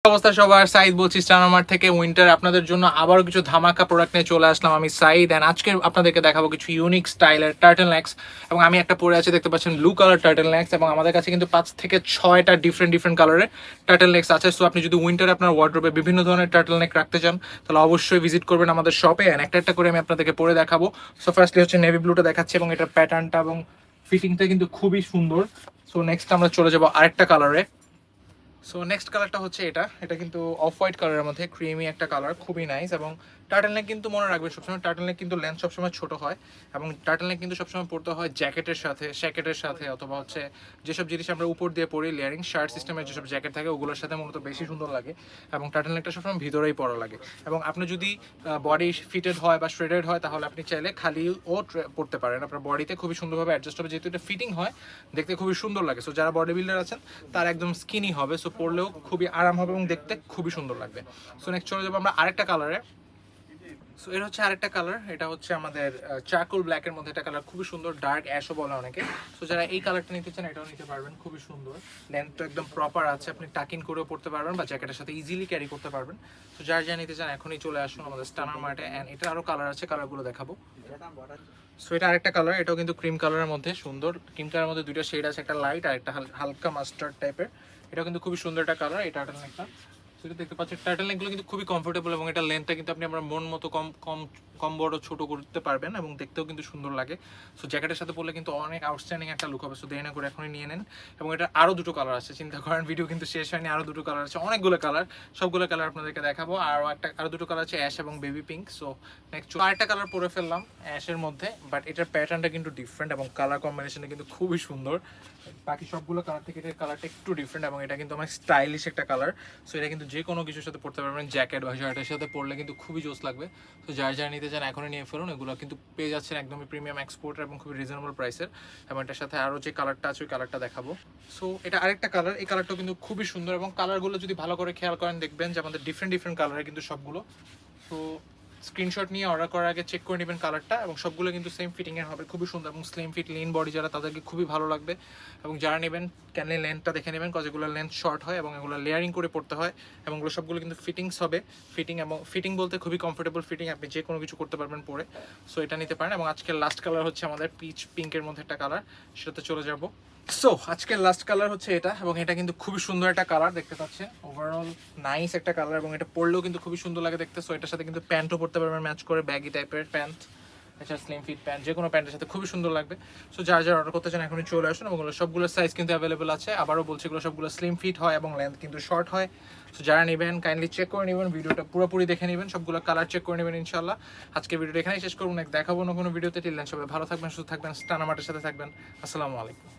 অবস্থা সবার, সাইদ বলছি স্টারমার্ট থেকে। উইন্টার আপনাদের জন্য আবারও কিছু ধামাকা প্রোডাক্ট নিয়ে চলে আসলাম। আমি সাইদ এন্ড আজকে আপনাদেরকে দেখাবো কিছু ইউনিক স্টাইলের টার্টল নেক্স। এবং আমি একটা পরে আছি, দেখতে পাচ্ছেন ব্লু কালার টার্টল নেক্স। এবং আমাদের কাছে কিন্তু 5 থেকে 6টা ডিফারেন্ট কালারের টার্টল নেক্স আছে। সো আপনি যদি উইন্টারে আপনার ওয়ার্ড্রোবে বিভিন্ন ধরনের টার্টল নেক রাখতে চান তাহলে অবশ্যই ভিজিট করবেন আমাদের শপে। এন্ড একটা করে আমি আপনাদেরকে পরে দেখাবো। সো ফার্স্টলি হচ্ছে নেভি ব্লুটা দেখাচ্ছি এবং এটার প্যাটার্নটা এবং ফিটিংটা কিন্তু খুবই সুন্দর। সো নেক্সট আমরা চলে যাবো আরেকটা কালারে। সো নেক্সট কালারটা হচ্ছে এটা কিন্তু অফ হোয়াইট কালারের মধ্যে ক্রিমি একটা কালার, খুবই নাইস। এবং টার্টল নেক কিন্তু মনে রাখবেন সবসময় টার্টল নেক কিন্তু লেন্থ সবসময় ছোট হয় এবং টার্টল নেক কিন্তু সবসময় পরতে হয় জ্যাকেটের সাথে অথবা হচ্ছে যেসব জিনিস আমরা উপর দিয়ে পরি, লেয়ারিং শার্ট সিস্টেমের যেসব জ্যাকেট থাকে ওগুলোর সাথে মূলত বেশি সুন্দর লাগে। এবং টার্টল নেকটা সবসময় ভিতরেই পরা লাগে। এবং আপনি যদি বডি ফিটেড হয় বা শ্রেডেড হয় তাহলে আপনি চাইলে খালিও পরতে পারেন, আপনার বডিতে খুবই সুন্দরভাবে অ্যাডজাস্ট হবে, যেহেতু এটা ফিটিং হয় দেখতে খুবই সুন্দর লাগে। সো যারা বডি বিল্ডার আছেন তার একদম স্কিনি হবে, সো পরলেও খুবই আরাম হবে এবং দেখতে খুবই সুন্দর লাগবে। সো নেক্সট চলে যাবো আমরা আরেকটা কালারে। সো এটা হচ্ছে আরেকটা কালার, এটা হচ্ছে আমাদের চারকোল ব্ল্যাকের মধ্যে একটা কালার, খুবই সুন্দর, ডার্ক অ্যাশও বলে অনেকে। সো যারা এই কালারটা নিতে চান এটাও নিতে পারবেন, খুবই সুন্দর, লেন্থটা একদম প্রপার আছে, আপনি টাকিং করেও পড়তে পারবেন বা জ্যাকেটের সাথে ইজিলি ক্যারি করতে পারবেন। সো যারা যা নিতে চান এখনই চলে আসুন আমাদের স্টানার মার্টে। অ্যান্ড এটা আরও কালার আছে, কালারগুলো দেখাবো। সো এটা আরেকটা কালার, এটাও কিন্তু ক্রিম কালারের মধ্যে সুন্দর। ক্রিম কালারের মধ্যে দুইটা শেড আছে, একটা লাইট আর একটা হালকা মাস্টার্ড টাইপের। এটাও কিন্তু খুবই সুন্দর একটা কালার। এটা একটা সেটা দেখতে পাচ্ছেন টার্টল নেকগুলো কিন্তু খুবই কমফোর্টেবল এবং এটা লেন্থটা কিন্তু আপনি আপনার মন মতো কম কম কম বড় ছোট করতে পারবেন এবং দেখতেও কিন্তু সুন্দর লাগে। সো জ্যাকেটের সাথে পরলে কিন্তু অনেক আউটস্ট্যান্ডিং একটা লুক হবে। সো দেরি করে এখনই নিয়ে নেন। এবং এটা আরও দুটো কালার আছে, চিন্তা করেন ভিডিও কিন্তু শেষ হয়নি, আরও দুটো কালার আছে, অনেকগুলো কালার, সবগুলো কালার আপনাদেরকে দেখাবো। আরও দুটো কালার আছে, অ্যাশ এবং বেবি পিঙ্ক। সো নেক্সট আরেকটা কালার পরে ফেললাম অ্যাশের মধ্যে, বাট এটার প্যাটার্নটা কিন্তু ডিফারেন্ট এবং কালার কম্বিনেশনটা কিন্তু খুবই সুন্দর। বাকি সবগুলো কালার থেকে এটার কালারটা একটু ডিফারেন্ট এবং এটা কিন্তু আমার স্টাইলিশ একটা কালার। সো এটা কিন্তু যে কোনো কিছুর সাথে পড়তে পারবেন, জ্যাকেট বা শার্টের সাথে পরলে কিন্তু খুবই জোস লাগবে। তো যারা নিতে চান এখনই নিয়ে ফেলুন, এগুলো কিন্তু পেয়ে যাচ্ছেন একদমই প্রিমিয়াম এক্সপোর্টার এবং খুবই রিজনেবল প্রাইসের। এবং এটার সাথে আরও যে কালারটা আছে ওই কালারটা দেখাবো। সো এটা আরেকটা কালার, এই কালারটাও কিন্তু খুবই সুন্দর এবং কালারগুলো যদি ভালো করে খেয়াল করেন দেখবেন যে আমাদের ডিফারেন্ট কালারের কিন্তু সবগুলো। সো স্ক্রিনশট নিয়ে অর্ডার করার আগে চেক করে নেবেন কালারটা, এবং সবগুলো কিন্তু সেম ফিটিংয়ের হবে, খুবই সুন্দর এবং স্লিম ফিট লিন বডি যারা তাদেরকে খুবই ভালো লাগবে। এবং যারা নেবেন ক্যানলি লেন্থটা দেখে নেবেন, কজ এগুলো লেন্থ শর্ট হয় এবং এগুলো লেয়ারিং করে পড়তে হয় এবং এগুলো সবগুলো কিন্তু ফিটিংস হবে। ফিটিং বলতে খুবই কমফোর্টেবল ফিটিং, আপনি যে কোনো কিছু করতে পারবেন পরে। সো এটা নিতে পারেন। এবং আজকের লাস্ট কালার হচ্ছে আমাদের পিচ পিঙ্কের মধ্যে একটা কালার, সেটাতে চলে যাবো। সো আজকের লাস্ট কালার হচ্ছে এটা, এবং এটা কিন্তু খুবই সুন্দর একটা কালার, দেখতে পাচ্ছেন ওভারঅল নাইস একটা কালার এবং এটা পরলেও কিন্তু খুবই সুন্দর লাগে দেখতে। সো এটার সাথে কিন্তু প্যান্টও পরতে পারবেন ম্যাচ করে, ব্যাগি টাইপের প্যান্ট, এছাড়া স্লিম ফিট প্যান্ট, যে কোনো প্যান্টের সাথে খুবই সুন্দর লাগবে। সো যারা অর্ডার করতে চান এখনই চলে আসুন, এবং সবগুলো সাইজ কিন্তু অ্যাভেলেবেল আছে। আবারও বলছি এগুলো সবগুলো স্লিম ফিট হয় এবং লেন্থ কিন্তু শর্ট হয়। সো যারা নেবেন কাইন্ডলি চেক করে নেবেন, ভিডিওটা পুরোপুরি দেখে নেবেন, সবগুলো কালার চেক করে নেবেন ইনশাল্লাহ। আজকে ভিডিওটা এখানেই শেষ করুন, দেখাবো না কোনো ভিডিওতে। টিল দেন সবাই ভালো থাকবেন, সুস্থ থাকবেন, স্টানার মার্টের সাথে থাকবেন। আসসালামু আলাইকুম।